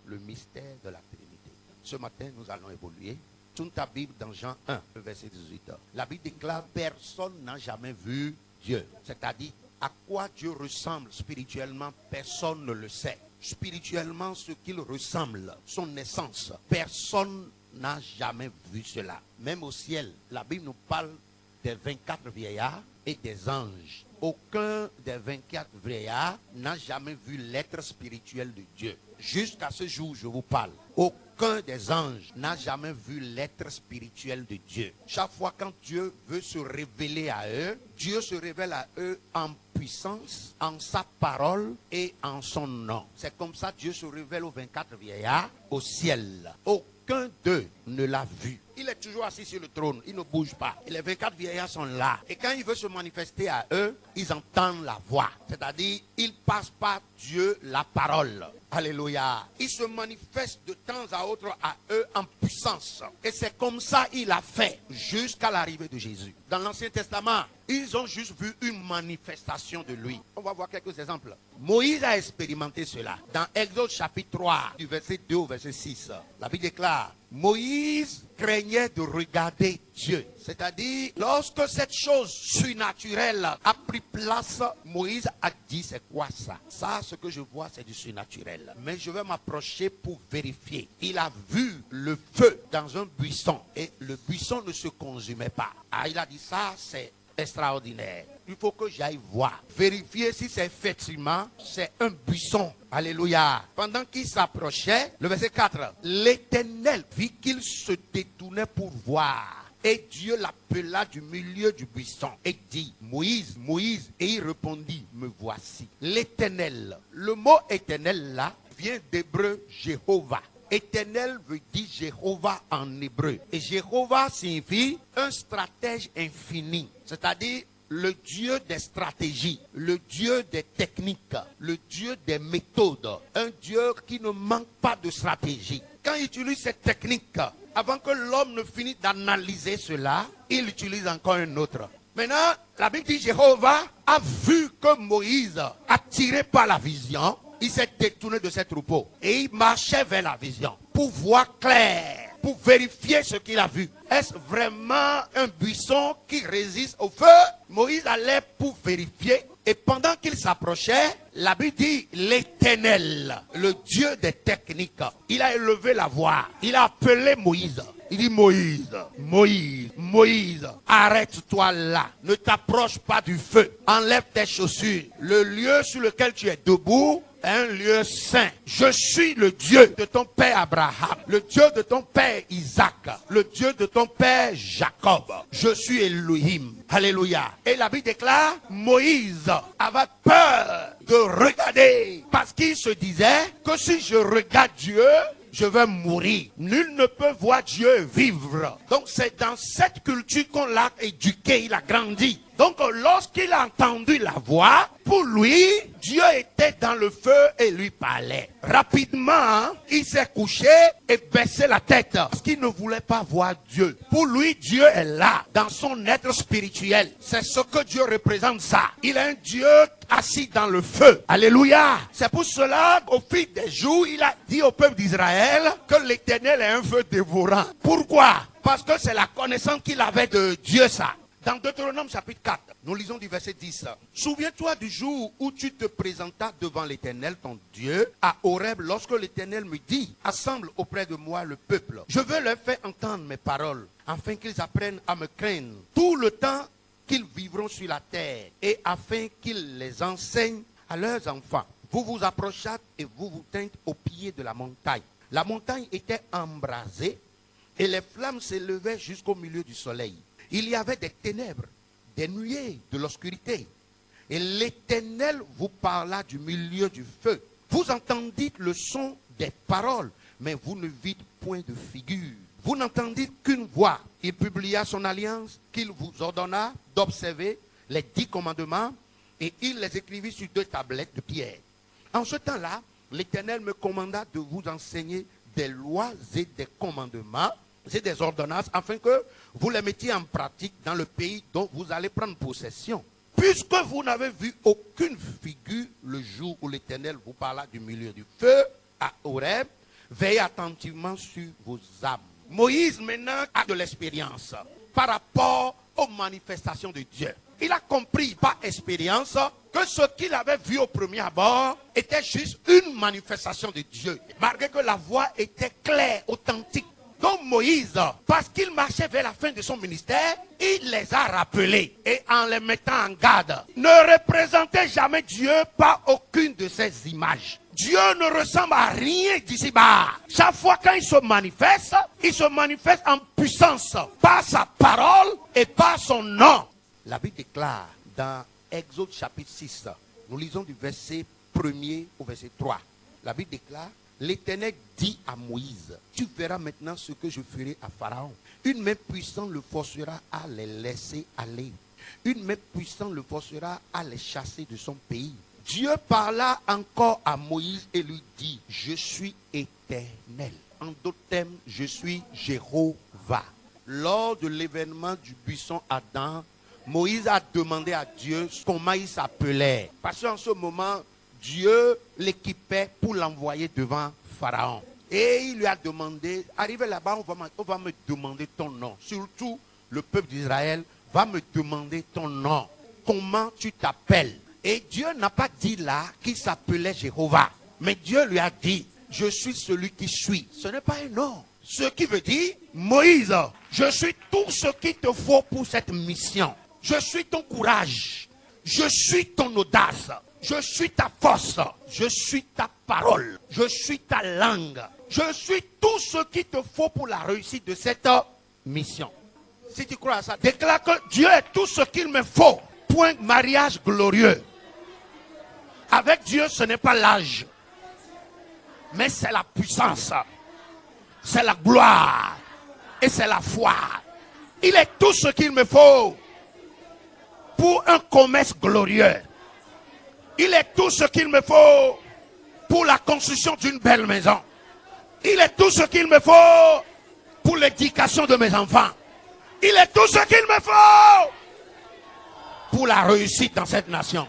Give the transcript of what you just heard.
le mystère de la Trinité. Ce matin, nous allons évoluer. Tourne ta Bible dans Jean 1, le verset 18. La Bible déclare: personne n'a jamais vu Dieu. C'est-à-dire, à quoi Dieu ressemble spirituellement, personne ne le sait. Spirituellement, ce qu'il ressemble, son essence, personne n'a jamais vu cela. Même au ciel, la Bible nous parle des 24 vieillards et des anges. Aucun des 24 vieillards n'a jamais vu l'être spirituel de Dieu. Jusqu'à ce jour, je vous parle. Aucun des anges n'a jamais vu l'être spirituel de Dieu. Chaque fois quand Dieu veut se révéler à eux, Dieu se révèle à eux en puissance, en sa parole et en son nom. C'est comme ça que Dieu se révèle aux 24 vieillards au ciel. Aucun d'eux ne l'a vu. Il est toujours assis sur le trône, il ne bouge pas. Et les 24 vieillards sont là. Et quand il veut se manifester à eux, ils entendent la voix. C'est-à-dire, il passe par Dieu la parole. Alléluia. Il se manifeste de temps à autre à eux en puissance. Et c'est comme ça qu'il a fait jusqu'à l'arrivée de Jésus. Dans l'Ancien Testament, ils ont juste vu une manifestation de lui. On va voir quelques exemples. Moïse a expérimenté cela. Dans Exode chapitre 3, du verset 2 au verset 6, la Bible déclare: Moïse craignait de regarder Dieu. C'est-à-dire, lorsque cette chose surnaturelle a pris place, Moïse a dit: c'est quoi ça? Ça, ce que je vois, c'est du surnaturel. Mais je vais m'approcher pour vérifier. Il a vu le feu dans un buisson et le buisson ne se consumait pas. Ah, il a dit: ça, c'est extraordinaire. Il faut que j'aille voir, vérifier si c'est effectivement c'est un buisson. Alléluia. Pendant qu'il s'approchait, le verset 4, l'Éternel vit qu'il se détournait pour voir. Et Dieu l'appela du milieu du buisson et dit: Moïse, Moïse. Et il répondit: me voici. L'Éternel. Le mot éternel là vient d'hébreu Jéhovah. Éternel veut dire Jéhovah en hébreu. Et Jéhovah signifie un stratège infini. C'est-à-dire le Dieu des stratégies, le Dieu des techniques, le Dieu des méthodes. Un Dieu qui ne manque pas de stratégie. Quand il utilise cette technique, avant que l'homme ne finisse d'analyser cela, il utilise encore un autre. Maintenant, la Bible dit: Jéhovah a vu que Moïse, attiré par la vision, il s'est détourné de ses troupeaux et il marchait vers la vision pour voir clair, pour vérifier ce qu'il a vu. Est-ce vraiment un buisson qui résiste au feu? Moïse allait pour vérifier. Et pendant qu'il s'approchait, la Bible dit: l'Éternel, le Dieu des techniques, il a élevé la voix. Il a appelé Moïse. Il dit: Moïse, Moïse, Moïse, arrête-toi là. Ne t'approche pas du feu. Enlève tes chaussures. Le lieu sur lequel tu es debout est un lieu saint. Je suis le Dieu de ton père Abraham, le Dieu de ton père Isaac, le Dieu de ton père Jacob. Je suis Elohim. Alléluia. Et la Bible déclare: Moïse avait peur de regarder parce qu'il se disait que si je regarde Dieu, je vais mourir. Nul ne peut voir Dieu vivre. Donc c'est dans cette culture qu'on l'a éduqué, il a grandi. Donc lorsqu'il a entendu la voix, pour lui, Dieu était dans le feu et lui parlait. Rapidement, il s'est couché et baissé la tête parce qu'il ne voulait pas voir Dieu. Pour lui, Dieu est là, dans son être spirituel. C'est ce que Dieu représente, ça. Il est un Dieu assis dans le feu. Alléluia. C'est pour cela qu'au fil des jours, il a dit au peuple d'Israël que l'Éternel est un feu dévorant. Pourquoi? Parce que c'est la connaissance qu'il avait de Dieu, ça. Dans Deutéronome chapitre 4, nous lisons du verset 10. Souviens-toi du jour où tu te présentas devant l'Éternel, ton Dieu, à Horeb, lorsque l'Éternel me dit: assemble auprès de moi le peuple. Je veux leur faire entendre mes paroles, afin qu'ils apprennent à me craindre tout le temps qu'ils vivront sur la terre, et afin qu'ils les enseignent à leurs enfants. Vous vous approchâtes et vous vous tîntes au pied de la montagne. La montagne était embrasée et les flammes s'élevaient jusqu'au milieu du soleil. Il y avait des ténèbres, des nuées, de l'obscurité. Et l'Éternel vous parla du milieu du feu. Vous entendîtes le son des paroles, mais vous ne vîtes point de figure. Vous n'entendîtes qu'une voix. Il publia son alliance qu'il vous ordonna d'observer les 10 commandements et il les écrivit sur 2 tablettes de pierre. En ce temps-là, l'Éternel me commanda de vous enseigner des lois et des commandements et des ordonnances afin que vous les mettiez en pratique dans le pays dont vous allez prendre possession. Puisque vous n'avez vu aucune figure le jour où l'Éternel vous parla du milieu du feu à Horeb, Veillez attentivement sur vos âmes. Moïse maintenant a de l'expérience par rapport aux manifestations de Dieu. Il a compris par expérience que ce qu'il avait vu au premier abord était juste une manifestation de Dieu. Malgré que la voix était claire, authentique. Donc Moïse, parce qu'il marchait vers la fin de son ministère, il les a rappelés et en les mettant en garde. Ne représentez jamais Dieu par aucune de ces images. Dieu ne ressemble à rien d'ici-bas. Chaque fois quand il se manifeste en puissance par sa parole et par son nom. La Bible déclare dans Exode chapitre 6, nous lisons du verset 1er au verset 3. La Bible déclare: l'Éternel dit à Moïse, tu verras maintenant ce que je ferai à Pharaon. Une main puissante le forcera à les laisser aller. Une main puissante le forcera à les chasser de son pays. Dieu parla encore à Moïse et lui dit, je suis éternel. En d'autres termes, je suis Jéhovah. Lors de l'événement du buisson Adam, Moïse a demandé à Dieu comment il s'appelait. Parce qu'en ce moment, Dieu l'équipait pour l'envoyer devant Pharaon. Et il lui a demandé, arrivé là-bas, on va me demander ton nom. Surtout, le peuple d'Israël va me demander ton nom. Comment tu t'appelles? Et Dieu n'a pas dit là qu'il s'appelait Jéhovah. Mais Dieu lui a dit, je suis celui qui suis. Ce n'est pas un nom. Ce qui veut dire, Moïse, je suis tout ce qu'il te faut pour cette mission. Je suis ton courage. Je suis ton audace. Je suis ta force. Je suis ta parole. Je suis ta langue. Je suis tout ce qu'il te faut pour la réussite de cette mission. Si tu crois à ça, déclare que Dieu est tout ce qu'il me faut pour un mariage glorieux. Avec Dieu, ce n'est pas l'âge, mais c'est la puissance, c'est la gloire et c'est la foi. Il est tout ce qu'il me faut pour un commerce glorieux. Il est tout ce qu'il me faut pour la construction d'une belle maison. Il est tout ce qu'il me faut pour l'éducation de mes enfants. Il est tout ce qu'il me faut pour la réussite dans cette nation.